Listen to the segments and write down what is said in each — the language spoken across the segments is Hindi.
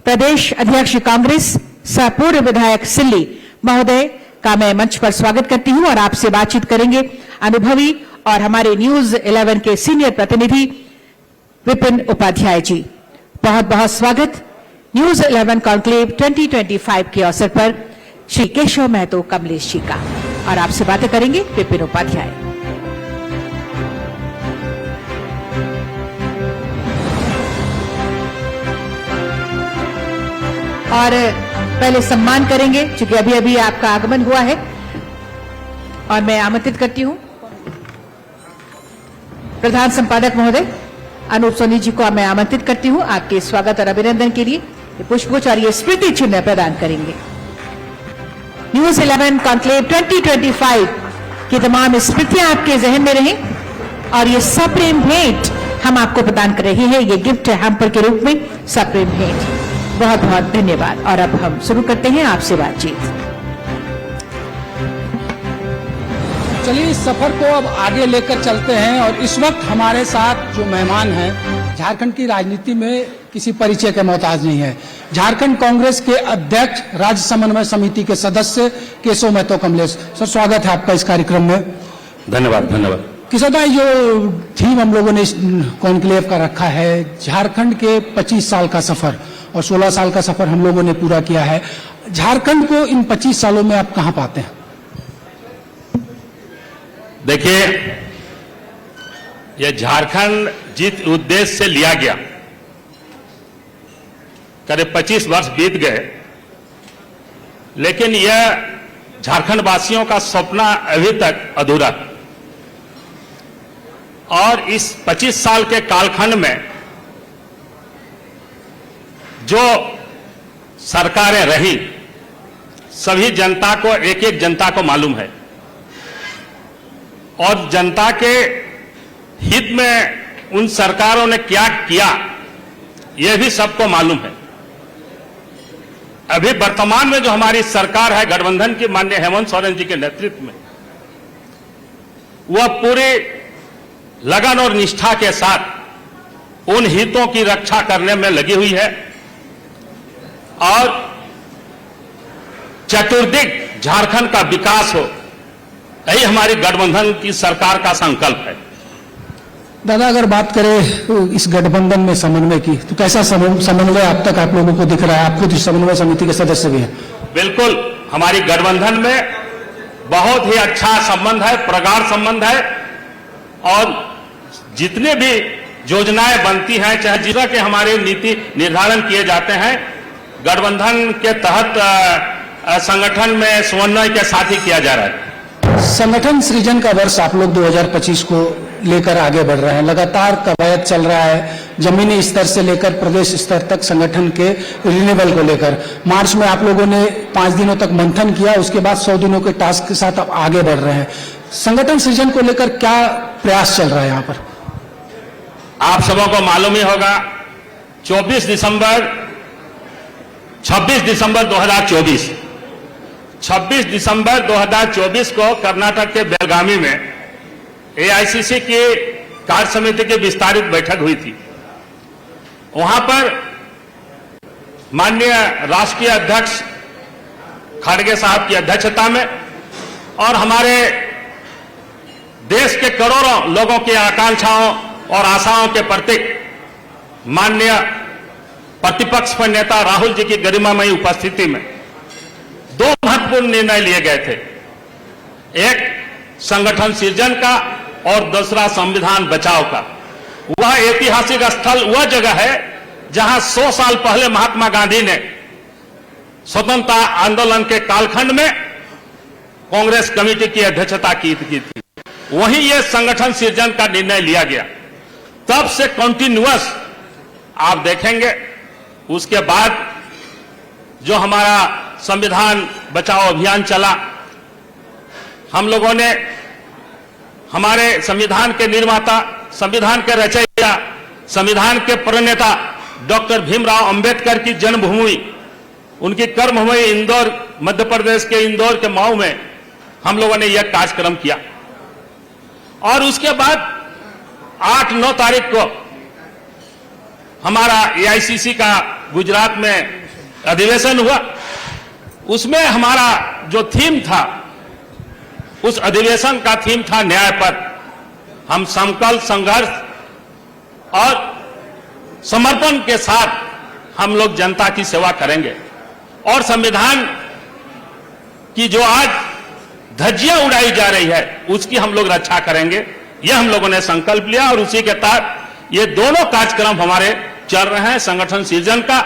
प्रदेश अध्यक्ष कांग्रेस सह पूर्व विधायक सिल्ली महोदय का मैं मंच पर स्वागत करती हूं और आपसे बातचीत करेंगे अनुभवी और हमारे न्यूज 11 के सीनियर प्रतिनिधि विपिन उपाध्याय जी। बहुत बहुत स्वागत न्यूज 11 कॉन्क्लेव 2025 के अवसर पर श्री केशव महतो कमलेश जी का। और आपसे बातें करेंगे विपिन उपाध्याय। और पहले सम्मान करेंगे क्योंकि अभी अभी आपका आगमन हुआ है और मैं आमंत्रित करती हूं प्रधान संपादक महोदय अनूप सोनी जी को मैं आमंत्रित करती हूं आपके स्वागत और अभिनंदन के लिए पुष्पगुच्छ और ये स्मृति चिन्ह प्रदान करेंगे। न्यूज 11 कॉन्क्लेव 2025 की तमाम स्मृतियां आपके जहन में रहें और ये सप्रेम भेंट हम आपको प्रदान कर रहे हैं। ये गिफ्ट है हैम्पर के रूप में सप्रेम भेंट। बहुत बहुत धन्यवाद। और अब हम शुरू करते हैं आपसे बातचीत। चलिए इस सफर को अब आगे लेकर चलते हैं और इस वक्त हमारे साथ जो मेहमान हैं झारखंड की राजनीति में किसी परिचय के मोहताज नहीं है। झारखंड कांग्रेस के अध्यक्ष राज्य समन्वय समिति के सदस्य केशव महतो कमलेश। सर स्वागत है आपका इस कार्यक्रम में। धन्यवाद धन्यवाद। केशव भाई जो थीम हम लोगों ने इस कॉन्क्लेव का रखा है झारखंड के 25 साल का सफर और 16 साल का सफर हम लोगों ने पूरा किया है। झारखंड को इन 25 सालों में आप कहां पाते हैं? देखिए यह झारखंड जिस उद्देश्य से लिया गया करीब 25 वर्ष बीत गए, लेकिन यह झारखंड वासियों का सपना अभी तक अधूरा। और इस 25 साल के कालखंड में जो सरकारें रही सभी जनता को एक एक जनता को मालूम है और जनता के हित में उन सरकारों ने क्या किया यह भी सबको मालूम है। अभी वर्तमान में जो हमारी सरकार है गठबंधन की माननीय हेमंत सोरेन जी के नेतृत्व में वह पूरी लगन और निष्ठा के साथ उन हितों की रक्षा करने में लगी हुई है और चतुर्दिक झारखंड का विकास हो, यही हमारी गठबंधन की सरकार का संकल्प है। दादा अगर बात करें इस गठबंधन में समन्वय की तो कैसा समन्वय अब तक आप लोगों को दिख रहा है? आप खुद इस समन्वय समिति के सदस्य भी हैं। बिल्कुल हमारी गठबंधन में बहुत ही अच्छा संबंध है, प्रगाढ़ संबंध है और जितने भी योजनाएं बनती हैं चाहे जिला के हमारे नीति निर्धारण किए जाते हैं गठबंधन के तहत संगठन में समन्वय के साथ ही किया जा रहा है। संगठन सृजन का वर्ष आप लोग 2025 को लेकर आगे बढ़ रहे हैं। लगातार कवायद चल रहा है जमीनी स्तर से लेकर प्रदेश स्तर तक संगठन के रिन्यूअल को लेकर। मार्च में आप लोगों ने 5 दिनों तक मंथन किया, उसके बाद 100 दिनों के टास्क के साथ आप आगे बढ़ रहे हैं। संगठन सृजन को लेकर क्या प्रयास चल रहा है यहाँ पर? आप सबों को मालूम ही होगा 26 दिसंबर 2024 को कर्नाटक के बेलगामी में एआईसीसी की कार्य समिति की विस्तारित बैठक हुई थी। वहां पर माननीय राष्ट्रीय अध्यक्ष खड़गे साहब की अध्यक्षता में और हमारे देश के करोड़ों लोगों की आकांक्षाओं और आशाओं के प्रतीक माननीय प्रतिपक्ष पर नेता राहुल जी की गरिमामयी उपस्थिति में 2 महत्वपूर्ण निर्णय लिए गए थे। एक संगठन सृजन का और दूसरा संविधान बचाव का। वह ऐतिहासिक स्थल वह जगह है जहां 100 साल पहले महात्मा गांधी ने स्वतंत्रता आंदोलन के कालखंड में कांग्रेस कमेटी की अध्यक्षता की थी। वहीं यह संगठन सृजन का निर्णय लिया गया। तब से कंटिन्यूअस आप देखेंगे उसके बाद जो हमारा संविधान बचाओ अभियान चला, हम लोगों ने हमारे संविधान के निर्माता, संविधान के रचयिता, संविधान के प्रणेता डॉक्टर भीमराव अंबेडकर की जन्मभूमि, उनकी कर्मभूमि इंदौर, मध्य प्रदेश के इंदौर के मऊ में हम लोगों ने यह कार्यक्रम किया। और उसके बाद 8-9 तारीख को हमारा एआईसीसी का गुजरात में अधिवेशन हुआ, उसमें हमारा जो थीम था, उस अधिवेशन का थीम था न्याय पर। हम संकल्प, संघर्ष और समर्पण के साथ हम लोग जनता की सेवा करेंगे और संविधान की जो आज धज्जियां उड़ाई जा रही है उसकी हम लोग रक्षा करेंगे। यह हम लोगों ने संकल्प लिया और उसी के तहत ये दोनों कार्यक्रम हमारे चल रहे हैं। संगठन सृजन का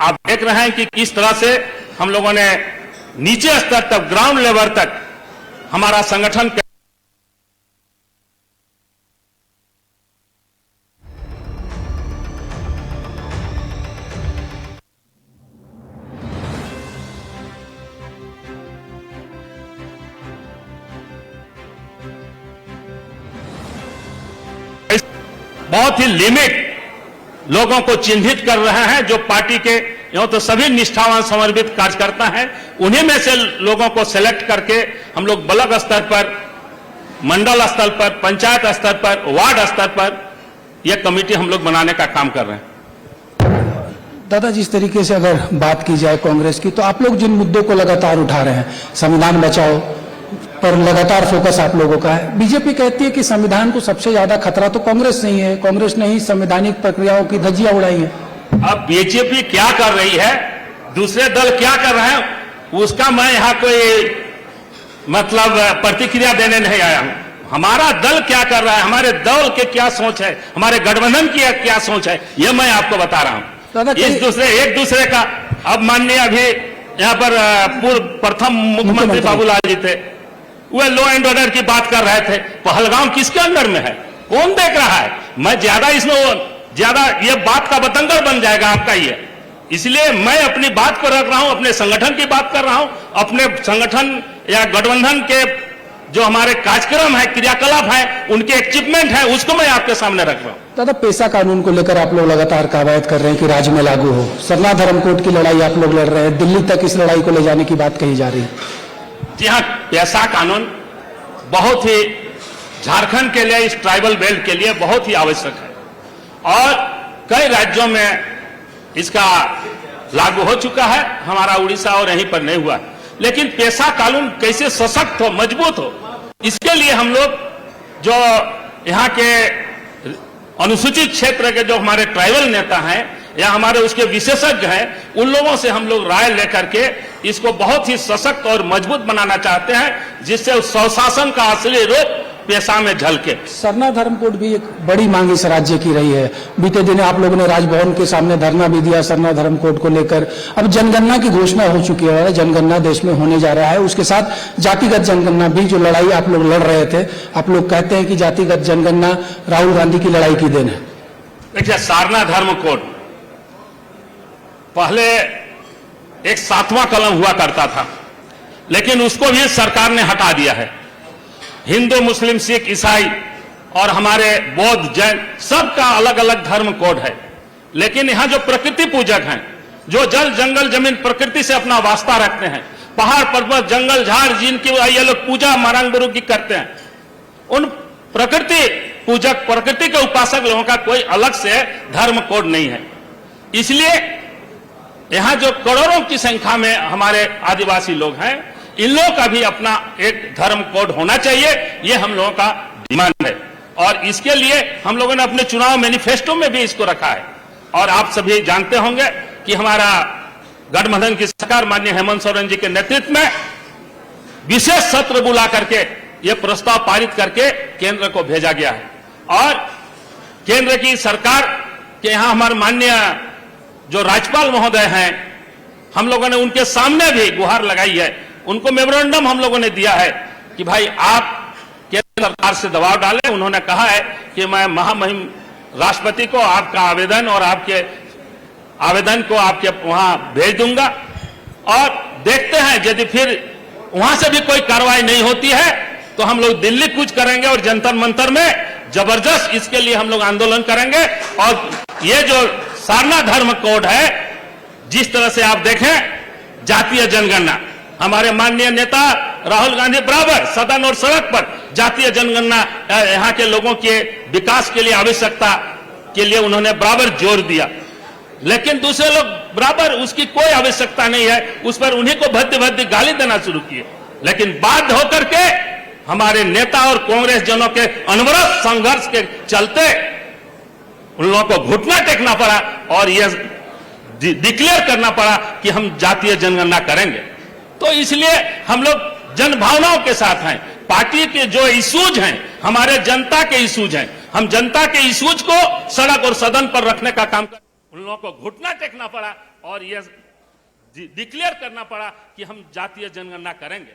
आप देख रहे हैं कि किस तरह से हम लोगों ने नीचे स्तर तक, ग्राउंड लेवल तक हमारा संगठन बहुत ही लिमिट लोगों को चिन्हित कर रहे हैं जो पार्टी के यूं तो सभी निष्ठावान समर्पित कार्यकर्ता हैं। उन्हीं में से लोगों को सेलेक्ट करके हम लोग ब्लॉक स्तर पर, मंडल स्तर पर, पंचायत स्तर पर, वार्ड स्तर पर यह कमेटी हम लोग बनाने का काम कर रहे हैं। दादा, जिस तरीके से अगर बात की जाए कांग्रेस की, तो आप लोग जिन मुद्दों को लगातार उठा रहे हैं, संविधान बचाओ पर लगातार फोकस आप लोगों का है। बीजेपी कहती है कि संविधान को सबसे ज्यादा खतरा तो कांग्रेस नहीं है, कांग्रेस ने ही संवैधानिक प्रक्रियाओं की धज्जियां उड़ाई है। अब बीजेपी क्या कर रही है, दूसरे दल क्या कर रहे हैं, उसका मैं यहां कोई मतलब प्रतिक्रिया देने नहीं आया हूं। हमारा दल क्या कर रहा है, हमारे दल के क्या सोच है, हमारे गठबंधन की क्या सोच है, यह मैं आपको बता रहा हूं। एक दूसरे का, अब माननीय अभी यहां पर पूर्व प्रथम मुख्यमंत्री बाबूलाल जी थे, वे लॉ एंड ऑर्डर की बात कर रहे थे। पहलगाम किसके अंडर में है, कौन देख रहा है? मैं ज्यादा इसमें ज्यादा ये बात का बतंगड़ बन जाएगा आपका ये, इसलिए मैं अपनी बात को रख रहा हूं, अपने संगठन की बात कर रहा हूं, अपने संगठन या गठबंधन के जो हमारे कार्यक्रम है, क्रियाकलाप है, उनके अचीवमेंट है, उसको मैं आपके सामने रख रहा हूं। दादा, पेशा कानून को लेकर आप लोग लगातार कवायद कर रहे हैं कि राज्य में लागू हो। सरना धर्म कोड की लड़ाई आप लोग लड़ रहे हैं, दिल्ली तक इस लड़ाई को ले जाने की बात कही जा रही है। जी हाँ, पेशा कानून बहुत ही झारखंड के लिए, इस ट्राइबल बेल्ट के लिए बहुत ही आवश्यक है और कई राज्यों में इसका लागू हो चुका है, हमारा उड़ीसा और यहीं पर नहीं हुआ। लेकिन पेशा कानून कैसे सशक्त हो, मजबूत हो, इसके लिए हम लोग जो यहाँ के अनुसूचित क्षेत्र के जो हमारे ट्राइबल नेता हैं या हमारे उसके विशेषज्ञ हैं, उन लोगों से हम लोग राय लेकर के इसको बहुत ही सशक्त और मजबूत बनाना चाहते हैं, जिससे स्वशासन का असली रूप पेशा में झलके। सरना धर्म कोड भी एक बड़ी मांग इस राज्य की रही है। बीते दिन आप लोगों ने राजभवन के सामने धरना भी दिया सरना धर्म कोड को लेकर। अब जनगणना की घोषणा हो चुकी है, जनगणना देश में होने जा रहा है, उसके साथ जातिगत जनगणना भी, जो लड़ाई आप लोग लड़ रहे थे, आप लोग कहते हैं कि जातिगत जनगणना राहुल गांधी की लड़ाई की देन है। देखिए, सरना धर्म कोड पहले एक 7वां कलम हुआ करता था, लेकिन उसको भी सरकार ने हटा दिया है। हिंदू, मुस्लिम, सिख, ईसाई और हमारे बौद्ध, जैन, सबका अलग अलग धर्म कोड है। लेकिन यहां जो प्रकृति पूजक हैं, जो जल, जंगल, जमीन, प्रकृति से अपना वास्ता रखते हैं, पहाड़, पर्वत, जंगल, झाड़, जिनकी ये लोग पूजा मारंग गुरु की करते हैं, उन प्रकृति पूजक, प्रकृति के उपासक लोगों का कोई अलग से धर्म कोड नहीं है। इसलिए यहां जो करोड़ों की संख्या में हमारे आदिवासी लोग हैं, इन लोगों का भी अपना एक धर्म कोड होना चाहिए, ये हम लोगों का डिमांड है। और इसके लिए हम लोगों ने अपने चुनाव मैनिफेस्टो में भी इसको रखा है। और आप सभी जानते होंगे कि हमारा गठबंधन की सरकार माननीय हेमंत सोरेन जी के नेतृत्व में विशेष सत्र बुला करके यह प्रस्ताव पारित करके केंद्र को भेजा गया है। और केंद्र की सरकार के यहां हमारे माननीय जो राज्यपाल महोदय हैं, हम लोगों ने उनके सामने भी गुहार लगाई है, उनको मेमोरेंडम हम लोगों ने दिया है कि भाई आप केंद्र सरकार से दबाव डालें। उन्होंने कहा है कि मैं महामहिम राष्ट्रपति को आपका आवेदन और आपके आवेदन को आपके वहां भेज दूंगा और देखते हैं यदि फिर वहां से भी कोई कार्रवाई नहीं होती है तो हम लोग दिल्ली कूच करेंगे और जंतर मंतर में जबरदस्त इसके लिए हम लोग आंदोलन करेंगे। और ये जो सरना धर्म कोड है, जिस तरह से आप देखें जातीय जनगणना, हमारे माननीय नेता राहुल गांधी बराबर सदन और सड़क पर जातीय जनगणना यहाँ के लोगों के विकास के लिए, आवश्यकता के लिए उन्होंने बराबर जोर दिया। लेकिन दूसरे लोग बराबर उसकी कोई आवश्यकता नहीं है, उस पर उन्हीं को भद्दे भद्दे गाली देना शुरू किए। लेकिन बाध्य होकर के हमारे नेता और कांग्रेस जनों के अनवरत संघर्ष के चलते उन लोगों को घुटना टेकना पड़ा और यह डिक्लेयर करना पड़ा कि हम जातीय जनगणना करेंगे। तो इसलिए हम लोग जनभावनाओं के साथ हैं। पार्टी के जो इश्यूज हैं हमारे जनता के इश्यूज हैं, हम जनता के इश्यूज को सड़क और सदन पर रखने का काम कर, उन लोगों को घुटना टेकना पड़ा और यह डिक्लेयर करना पड़ा कि हम जातीय जनगणना करेंगे।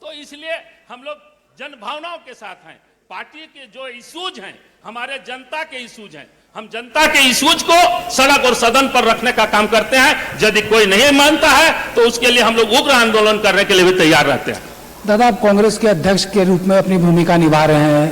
तो इसलिए हम लोग जनभावनाओं के साथ हैं। पार्टी के जो इश्यूज हैं हमारे जनता के इश्यूज हैं, हम जनता के इश्यूज को सड़क और सदन पर रखने का काम करते हैं। यदि कोई नहीं मानता है तो उसके लिए हम लोग उग्र आंदोलन करने के लिए भी तैयार रहते हैं। दादा, आप कांग्रेस के अध्यक्ष के रूप में अपनी भूमिका निभा रहे हैं,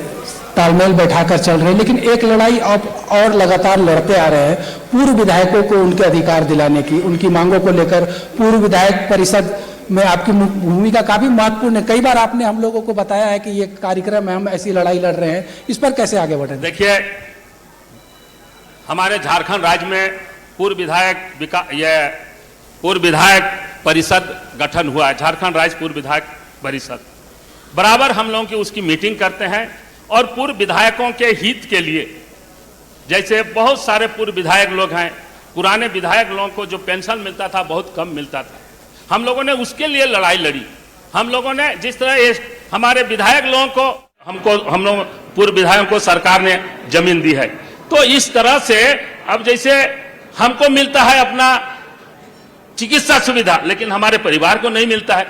तालमेल बैठाकर चल रहे हैं, लेकिन एक लड़ाई आप और लगातार लड़ते आ रहे हैं पूर्व विधायकों को उनके अधिकार दिलाने की, उनकी मांगों को लेकर। पूर्व विधायक परिषद में आपकी भूमिका काफी महत्वपूर्ण है। कई बार आपने हम लोगों को बताया है कि ये कार्यक्रम है, हम ऐसी लड़ाई लड़ रहे हैं, इस पर कैसे आगे बढ़े? देखिए, हमारे झारखंड राज्य में पूर्व विधायक परिषद गठन हुआ है, झारखंड राज्य पूर्व विधायक परिषद। बराबर हम लोगों की उसकी मीटिंग करते हैं और पूर्व विधायकों के हित के लिए, जैसे बहुत सारे पूर्व विधायक लोग हैं, पुराने विधायक लोगों को जो पेंशन मिलता था बहुत कम मिलता था, हम लोगों ने उसके लिए लड़ाई लड़ी। हम लोगों ने जिस तरह हमारे विधायक लोगों को हम लोग पूर्व विधायकों को सरकार ने जमीन दी है, तो इस तरह से अब जैसे हमको मिलता है अपना चिकित्सा सुविधा, लेकिन हमारे परिवार को नहीं मिलता है,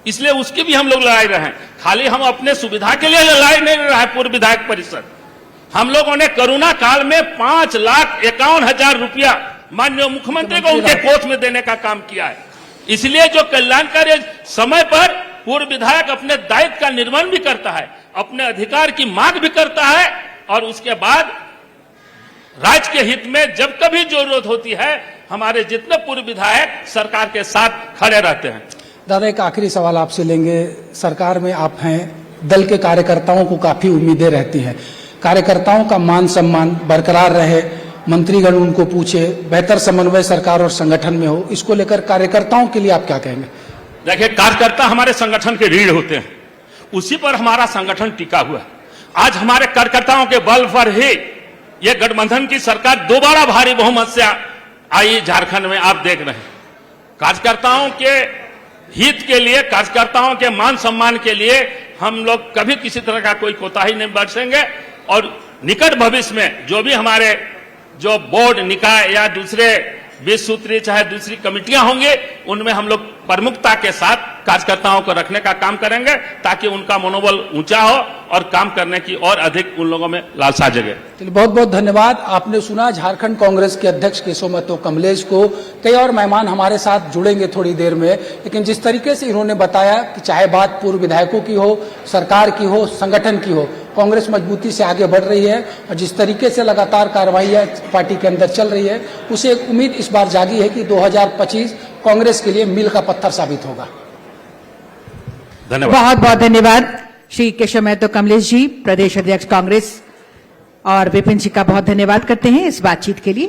इसलिए उसकी भी हम लोग लड़ाई रहे हैं। खाली हम अपने सुविधा के लिए लड़ाई नहीं लड़ रहा है पूर्व विधायक परिषद। हम लोगों ने कोरोना काल में 5,51,000 रुपया माननीय मुख्यमंत्री को उनके कोष में देने का काम किया है। इसलिए जो कल्याणकारी समय पर पूर्व विधायक अपने दायित्व का निर्वहन भी करता है, अपने अधिकार की मांग भी करता है और उसके बाद राज्य के हित में जब कभी जरूरत होती है हमारे जितने पूर्व विधायक सरकार के साथ खड़े रहते हैं। दादा, एक आखिरी सवाल आपसे लेंगे। सरकार में आप हैं, दल के कार्यकर्ताओं को काफी उम्मीदें रहती हैं, कार्यकर्ताओं का मान सम्मान बरकरार रहे, मंत्रीगण उनको पूछे, बेहतर समन्वय सरकार और संगठन में हो, इसको लेकर कार्यकर्ताओं के लिए आप क्या कहेंगे? देखिए, कार्यकर्ता हमारे संगठन के रीढ़ होते हैं, उसी पर हमारा संगठन टिका हुआ है। आज हमारे कार्यकर्ताओं के बल पर ही ये गठबंधन की सरकार दोबारा भारी बहुमत से आई झारखंड में, आप देख रहे हैं। कार्यकर्ताओं के हित के लिए, कार्यकर्ताओं के मान सम्मान के लिए हम लोग कभी किसी तरह का कोई कोताही नहीं बरतेंगे और निकट भविष्य में जो भी हमारे जो बोर्ड, निकाय या दूसरे 20 सूत्री चाहे दूसरी कमिटियां होंगी, उनमें हम लोग प्रमुखता के साथ कार्यकर्ताओं को रखने का काम करेंगे ताकि उनका मनोबल ऊंचा हो और काम करने की और अधिक उन लोगों में लालसा जगे। बहुत बहुत धन्यवाद। आपने सुना झारखंड कांग्रेस के अध्यक्ष केशव महतो कमलेश को। कई और मेहमान हमारे साथ जुड़ेंगे थोड़ी देर में, लेकिन जिस तरीके से इन्होंने बताया कि चाहे बात पूर्व विधायकों की हो, सरकार की हो, संगठन की हो, कांग्रेस मजबूती से आगे बढ़ रही है और जिस तरीके से लगातार कार्रवाइयां पार्टी के अंदर चल रही है, उसे एक उम्मीद इस बार जागी है कि 2025 कांग्रेस के लिए मील का पत्थर साबित होगा। धन्यवाद। बहुत बहुत धन्यवाद श्री केशव महतो कमलेश जी, प्रदेश अध्यक्ष कांग्रेस, और विपिन जी का बहुत धन्यवाद करते हैं इस बातचीत के लिए।